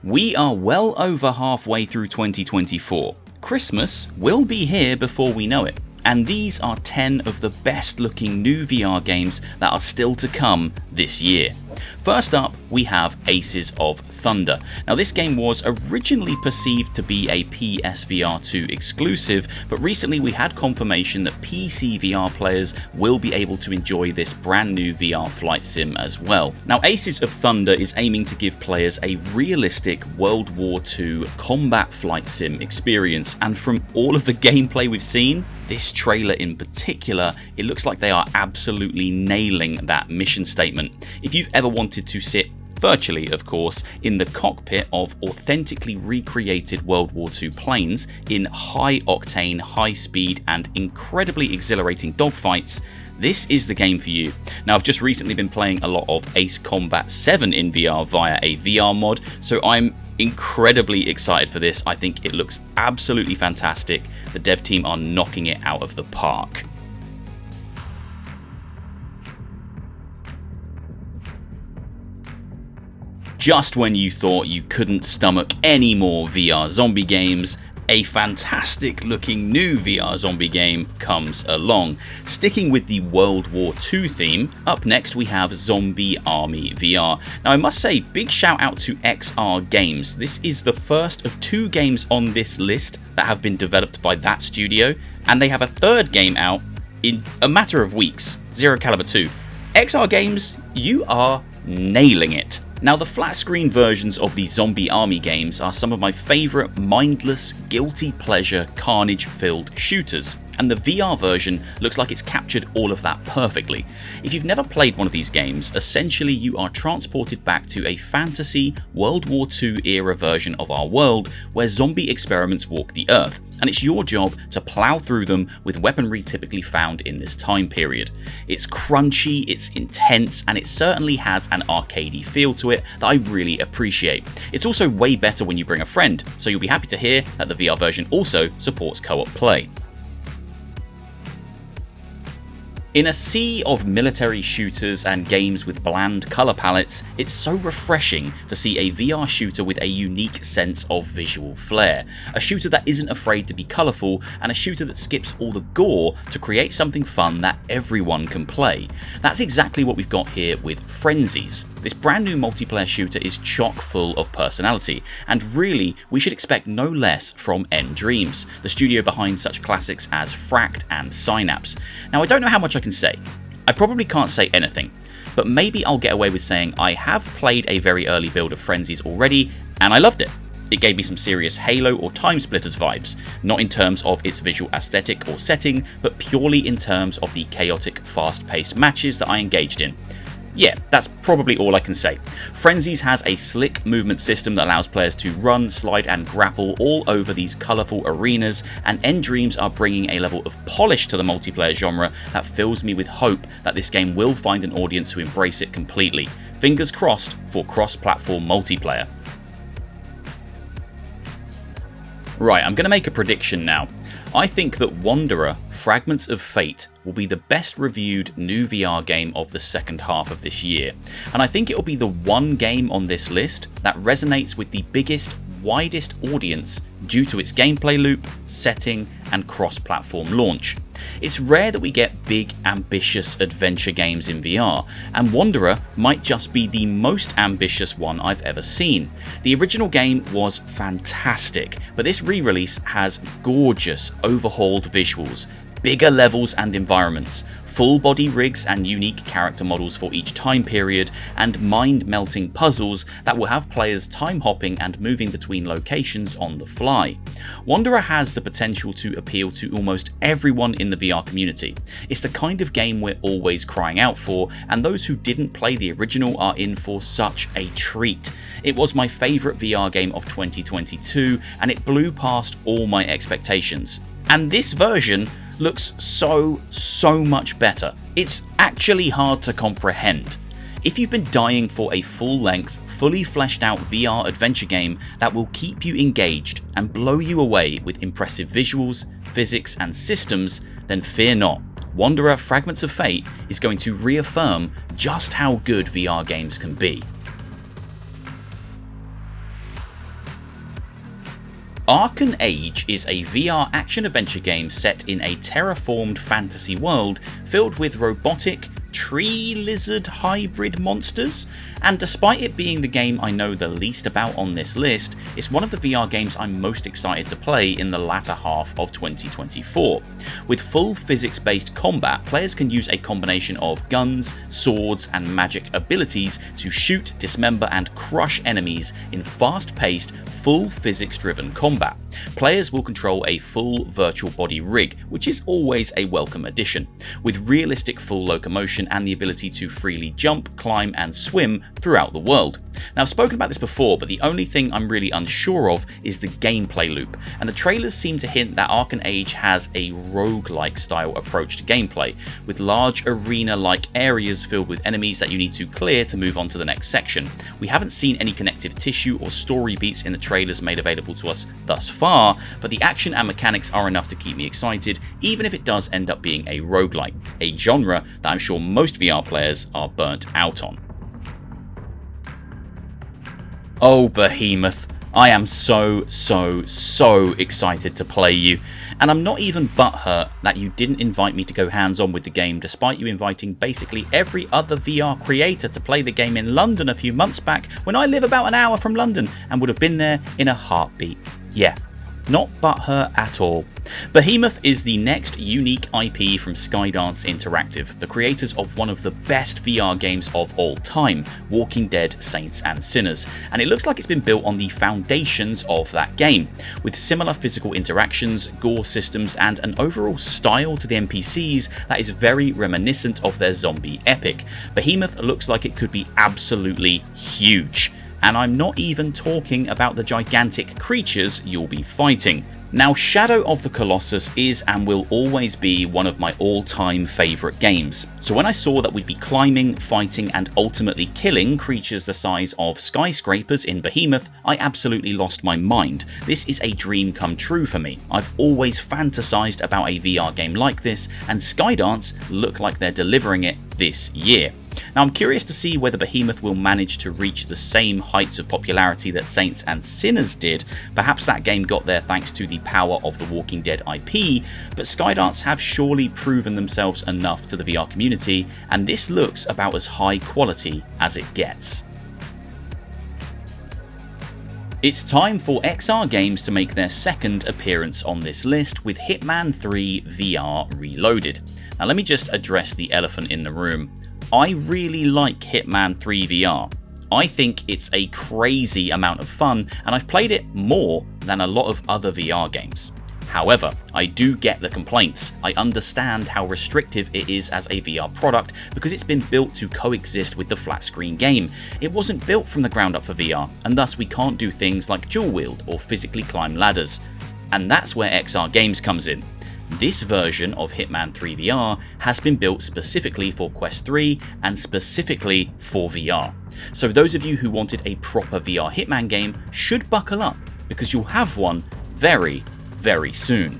We are well over halfway through 2024. Christmas will be here before we know it, and these are 10 of the best looking new VR games that are still to come this year. First up, we have Aces of Thunder. Now this game was originally perceived to be a PSVR2 exclusive, but recently we had confirmation that PCVR players will be able to enjoy this brand new VR flight sim as well. Now Aces of Thunder is aiming to give players a realistic World War II combat flight sim experience, and from all of the gameplay we've seen, this trailer in particular, it looks like they are absolutely nailing that mission statement. If you've ever wanted to sit, virtually of course, in the cockpit of authentically recreated World War II planes in high octane, high speed and incredibly exhilarating dogfights, this is the game for you. Now I've just recently been playing a lot of Ace Combat 7 in VR via a VR mod, so I'm incredibly excited for this. I think it looks absolutely fantastic. The dev team are knocking it out of the park. Just when you thought you couldn't stomach any more VR zombie games, a fantastic looking new VR zombie game comes along. Sticking with the World War II theme, up next we have Zombie Army VR. Now I must say, big shout out to XR Games. This is the first of 2 games on this list that have been developed by that studio, and they have a third game out in a matter of weeks, Zero Caliber 2. XR Games, you are nailing it. Now the flat screen versions of the Zombie Army games are some of my favourite mindless, guilty pleasure, carnage filled shooters, and the VR version looks like it's captured all of that perfectly. If you've never played one of these games, essentially you are transported back to a fantasy World War II era version of our world where zombie experiments walk the earth, and it's your job to plough through them with weaponry typically found in this time period. It's crunchy, it's intense, and it certainly has an arcadey feel to it that I really appreciate. It's also way better when you bring a friend, so you'll be happy to hear that the VR version also supports co-op play. In a sea of military shooters and games with bland colour palettes, it's so refreshing to see a VR shooter with a unique sense of visual flair. A shooter that isn't afraid to be colourful, and a shooter that skips all the gore to create something fun that everyone can play. That's exactly what we've got here with Renzies. This brand new multiplayer shooter is chock full of personality, and really we should expect no less from Dreams, the studio behind such classics as Fract and Synapse. Now I don't know how much I can say. I probably can't say anything, but maybe I'll get away with saying I have played a very early build of Renzies already, and I loved it. It gave me some serious Halo or Time Splitters vibes, not in terms of its visual aesthetic or setting, but purely in terms of the chaotic, fast-paced matches that I engaged in. Yeah, that's probably all I can say. Renzies has a slick movement system that allows players to run, slide and grapple all over these colourful arenas, and Dreams are bringing a level of polish to the multiplayer genre that fills me with hope that this game will find an audience who embrace it completely. Fingers crossed for cross-platform multiplayer. Right, I'm going to make a prediction now. I think that Wanderer Fragments of Fate will be the best reviewed new VR game of the second half of this year, and I think it will be the one game on this list that resonates with the biggest, widest audience due to its gameplay loop, setting and cross-platform launch. It's rare that we get big, ambitious adventure games in VR, and Wanderer might just be the most ambitious one I've ever seen. The original game was fantastic, but this re-release has gorgeous, overhauled visuals, bigger levels and environments, full body rigs and unique character models for each time period, and mind-melting puzzles that will have players time hopping and moving between locations on the fly. Wanderer has the potential to appeal to almost everyone in the VR community. It's the kind of game we're always crying out for, and those who didn't play the original are in for such a treat. It was my favourite VR game of 2022, and it blew past all my expectations. And this version looks so much better. It's actually hard to comprehend. If you've been dying for a full-length, fully fleshed out VR adventure game that will keep you engaged and blow you away with impressive visuals, physics and systems, then fear not. Wanderer Fragments of Fate is going to reaffirm just how good VR games can be. Arkham Age is a VR action-adventure game set in a terraformed fantasy world filled with robotic, tree lizard hybrid monsters, and despite it being the game I know the least about on this list, it's one of the VR games I'm most excited to play in the latter half of 2024. With full physics-based combat, players can use a combination of guns, swords, and magic abilities to shoot, dismember, and crush enemies in fast-paced, full physics-driven combat. Players will control a full virtual body rig, which is always a welcome addition, with realistic full locomotion and the ability to freely jump, climb, and swim throughout the world. Now, I've spoken about this before, but the only thing I'm really unsure of is the gameplay loop, and the trailers seem to hint that Arkham Age has a roguelike style approach to gameplay, with large arena-like areas filled with enemies that you need to clear to move on to the next section. We haven't seen any connective tissue or story beats in the trailers made available to us thus far, but the action and mechanics are enough to keep me excited, even if it does end up being a roguelike, a genre that I'm sure most VR players are burnt out on. Oh, Behemoth, I am so excited to play you, and I'm not even butthurt that you didn't invite me to go hands-on with the game despite you inviting basically every other VR creator to play the game in London a few months back when I live about an hour from London and would have been there in a heartbeat. Yeah, not butthurt at all. Behemoth is the next unique IP from Skydance Interactive, the creators of one of the best VR games of all time, Walking Dead: Saints and Sinners, and it looks like it's been built on the foundations of that game, with similar physical interactions, gore systems, and an overall style to the NPCs that is very reminiscent of their zombie epic. Behemoth looks like it could be absolutely huge. And I'm not even talking about the gigantic creatures you'll be fighting. Now, Shadow of the Colossus is and will always be one of my all-time favourite games, so when I saw that we'd be climbing, fighting, and ultimately killing creatures the size of skyscrapers in Behemoth, I absolutely lost my mind. This is a dream come true for me. I've always fantasised about a VR game like this, and Skydance look like they're delivering it this year. Now, I'm curious to see whether Behemoth will manage to reach the same heights of popularity that Saints and Sinners did. Perhaps that game got there thanks to the power of the Walking Dead IP, but Skydance have surely proven themselves enough to the VR community, and this looks about as high quality as it gets. It's time for XR games to make their second appearance on this list with Hitman 3 VR Reloaded. Now, let me just address the elephant in the room. I really like Hitman 3 VR. I think it's a crazy amount of fun, and I've played it more than a lot of other VR games. However, I do get the complaints. I understand how restrictive it is as a VR product because it's been built to coexist with the flat screen game. It wasn't built from the ground up for VR, and thus we can't do things like dual wield or physically climb ladders. And that's where XR Games comes in. This version of Hitman 3 VR has been built specifically for Quest 3 and specifically for VR. So those of you who wanted a proper VR Hitman game should buckle up, because you'll have one very, very soon.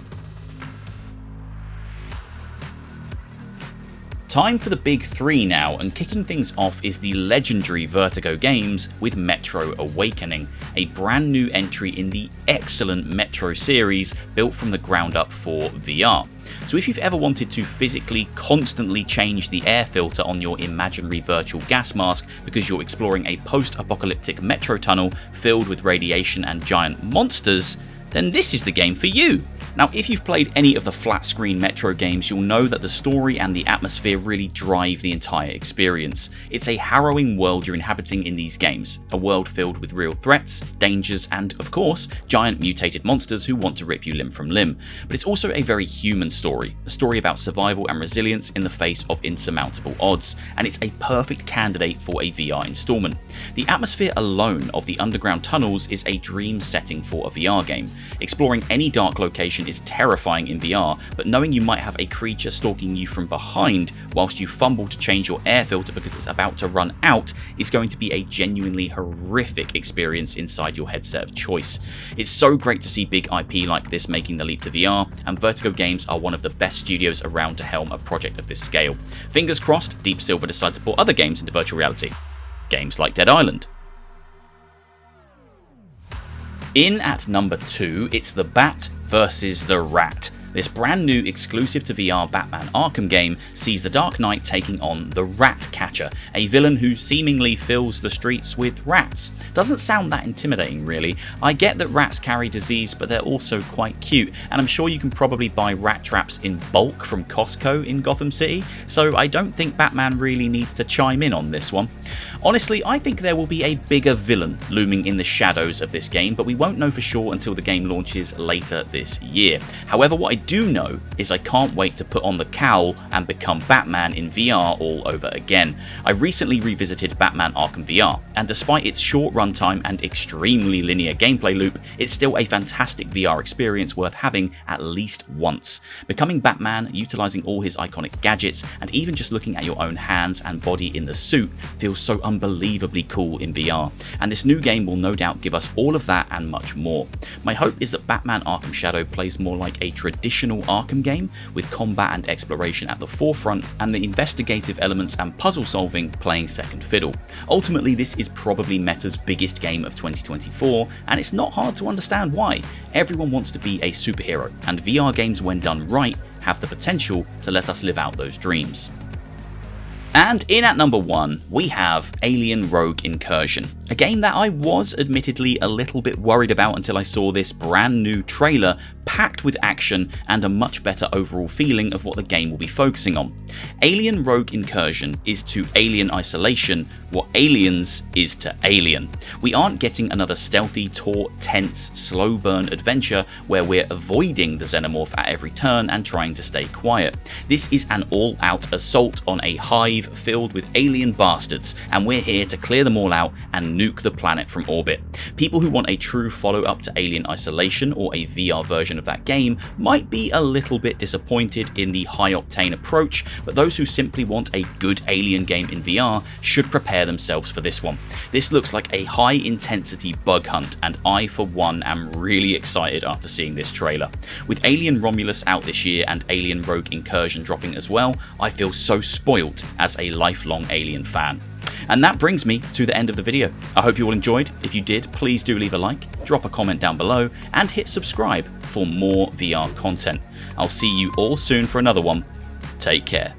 Time for the big three now, and kicking things off is the legendary Vertigo Games with Metro Awakening, a brand new entry in the excellent Metro series built from the ground up for VR. So if you've ever wanted to physically constantly change the air filter on your imaginary virtual gas mask because you're exploring a post-apocalyptic metro tunnel filled with radiation and giant monsters, then this is the game for you. Now, if you've played any of the flat screen Metro games, you'll know that the story and the atmosphere really drive the entire experience. It's a harrowing world you're inhabiting in these games, a world filled with real threats, dangers, and of course, giant mutated monsters who want to rip you limb from limb. But it's also a very human story, a story about survival and resilience in the face of insurmountable odds, and it's a perfect candidate for a VR installment. The atmosphere alone of the underground tunnels is a dream setting for a VR game. Exploring any dark location is terrifying in VR, but knowing you might have a creature stalking you from behind whilst you fumble to change your air filter because it's about to run out is going to be a genuinely horrific experience inside your headset of choice. It's so great to see big IP like this making the leap to VR, and Vertigo Games are one of the best studios around to helm a project of this scale. Fingers crossed Deep Silver decide to port other games into virtual reality. Games like Dead Island. In at number 2, it's the Bat versus the Rat. This brand new exclusive to VR Batman Arkham game sees the Dark Knight taking on the Rat Catcher, a villain who seemingly fills the streets with rats. Doesn't sound that intimidating really. I get that rats carry disease, but they're also quite cute, and I'm sure you can probably buy rat traps in bulk from Costco in Gotham City, so I don't think Batman really needs to chime in on this one. Honestly, I think there will be a bigger villain looming in the shadows of this game, but we won't know for sure until the game launches later this year. However, what I do know is I can't wait to put on the cowl and become Batman in VR all over again. I recently revisited Batman Arkham VR, and despite its short runtime and extremely linear gameplay loop, it's still a fantastic VR experience worth having at least once. Becoming Batman, utilising all his iconic gadgets, and even just looking at your own hands and body in the suit feels so unbelievably cool in VR, and this new game will no doubt give us all of that and much more. My hope is that Batman Arkham Shadow plays more like a traditional Arkham game, with combat and exploration at the forefront and the investigative elements and puzzle solving playing second fiddle. Ultimately, this is probably Meta's biggest game of 2024, and it's not hard to understand why. Everyone wants to be a superhero, and VR games, when done right, have the potential to let us live out those dreams. And in at number 1, we have Alien Rogue Incursion, a game that I was admittedly a little bit worried about until I saw this brand new trailer packed with action and a much better overall feeling of what the game will be focusing on. Alien Rogue Incursion is to Alien Isolation what Aliens is to Alien. We aren't getting another stealthy, taut, tense, slow burn adventure where we're avoiding the xenomorph at every turn and trying to stay quiet. This is an all-out assault on a hive filled with alien bastards, and we're here to clear them all out and nuke the planet from orbit. People who want a true follow-up to Alien Isolation or a VR version of that game might be a little bit disappointed in the high-octane approach, but those who simply want a good Alien game in VR should prepare themselves for this one. This looks like a high-intensity bug hunt, and I for one am really excited after seeing this trailer. With Alien Romulus out this year and Alien Rogue Incursion dropping as well, I feel so spoilt as a lifelong Alien fan. And that brings me to the end of the video. I hope you all enjoyed. If you did, please do leave a like, drop a comment down below, and hit subscribe for more VR content. I'll see you all soon for another one. Take care.